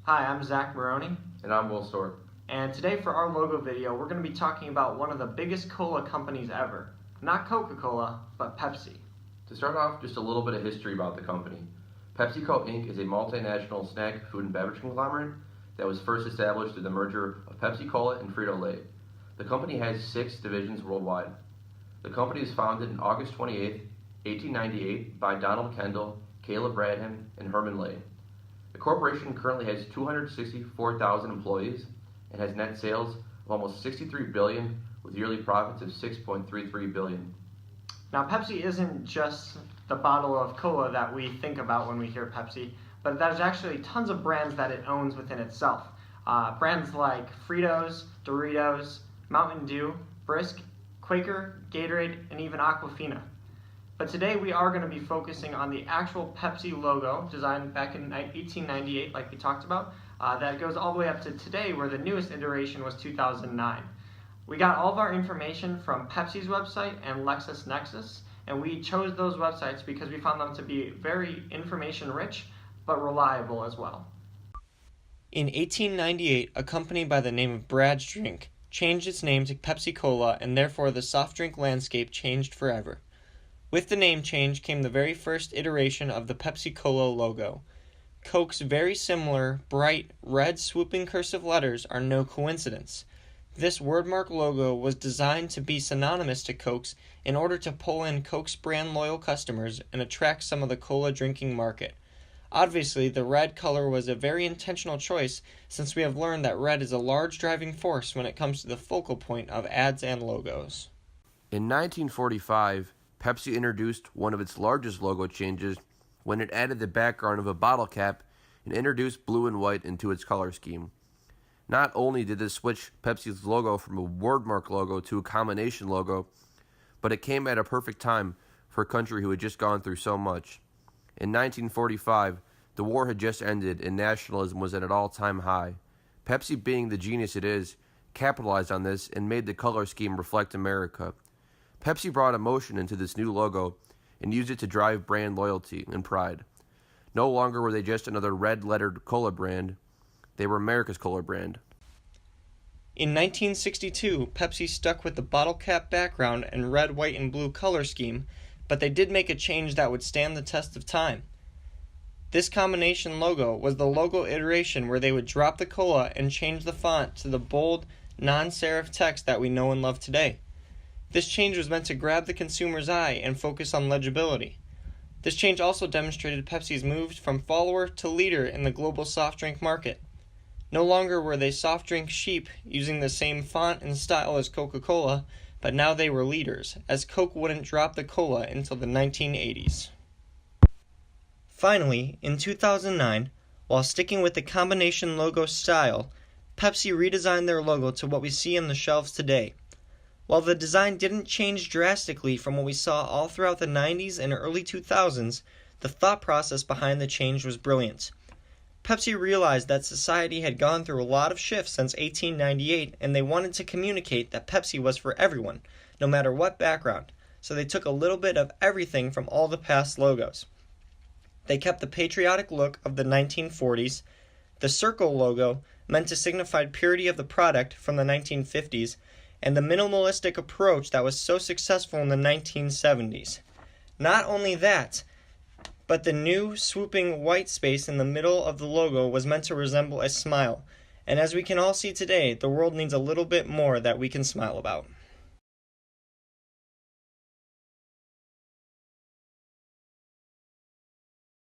Hi, I'm Zach Maroney. And I'm Storc. And today for our logo video, we're going to be talking about one of the biggest cola companies ever. Not Coca-Cola, but Pepsi. To start off, just a little bit of history about the company. PepsiCo Inc. is a multinational snack, food, and beverage conglomerate that was first established through the merger of Pepsi Cola and Frito-Lay. The company has 6 divisions worldwide. The company was founded on August 28, 1898 by Donald Kendall, Caleb Bradham, and Herman Lay. The corporation currently has 264,000 employees and has net sales of almost $63 billion with yearly profits of $6.33 billion. Now, Pepsi isn't just the bottle of cola that we think about when we hear Pepsi, but there's actually tons of brands that it owns within itself. Brands like Fritos, Doritos, Mountain Dew, Brisk, Quaker, Gatorade, and even Aquafina. But today we are going to be focusing on the actual Pepsi logo designed back in 1898, like we talked about, that goes all the way up to today, where the newest iteration was 2009. We got all of our information from Pepsi's website and LexisNexis, and we chose those websites because we found them to be very information-rich, but reliable as well. In 1898, a company by the name of Brad's Drink changed its name to Pepsi Cola, and therefore the soft drink landscape changed forever. With the name change came the very first iteration of the Pepsi Cola logo. Coke's very similar, bright, red swooping cursive letters are no coincidence. This wordmark logo was designed to be synonymous to Coke's in order to pull in Coke's brand loyal customers and attract some of the cola drinking market. Obviously, the red color was a very intentional choice, since we have learned that red is a large driving force when it comes to the focal point of ads and logos. In 1945, Pepsi introduced one of its largest logo changes when it added the background of a bottle cap and introduced blue and white into its color scheme. Not only did this switch Pepsi's logo from a wordmark logo to a combination logo, but it came at a perfect time for a country who had just gone through so much. In 1945, the war had just ended and nationalism was at an all-time high. Pepsi, being the genius it is, capitalized on this and made the color scheme reflect America. Pepsi brought emotion into this new logo and used it to drive brand loyalty and pride. No longer were they just another red-lettered cola brand. They were America's cola brand. In 1962, Pepsi stuck with the bottle cap background and red, white, and blue color scheme, but they did make a change that would stand the test of time. This combination logo was the logo iteration where they would drop the cola and change the font to the bold, non-serif text that we know and love today. This change was meant to grab the consumer's eye and focus on legibility. This change also demonstrated Pepsi's move from follower to leader in the global soft drink market. No longer were they soft drink sheep using the same font and style as Coca-Cola, but now they were leaders, as Coke wouldn't drop the cola until the 1980s. Finally, in 2009, while sticking with the combination logo style, Pepsi redesigned their logo to what we see on the shelves today. While the design didn't change drastically from what we saw all throughout the 90s and early 2000s, the thought process behind the change was brilliant. Pepsi realized that society had gone through a lot of shifts since 1898, and they wanted to communicate that Pepsi was for everyone, no matter what background, so they took a little bit of everything from all the past logos. They kept the patriotic look of the 1940s, the circle logo meant to signify purity of the product from the 1950s, and the minimalistic approach that was so successful in the 1970s. Not only that, but the new swooping white space in the middle of the logo was meant to resemble a smile, and as we can all see today, the world needs a little bit more that we can smile about.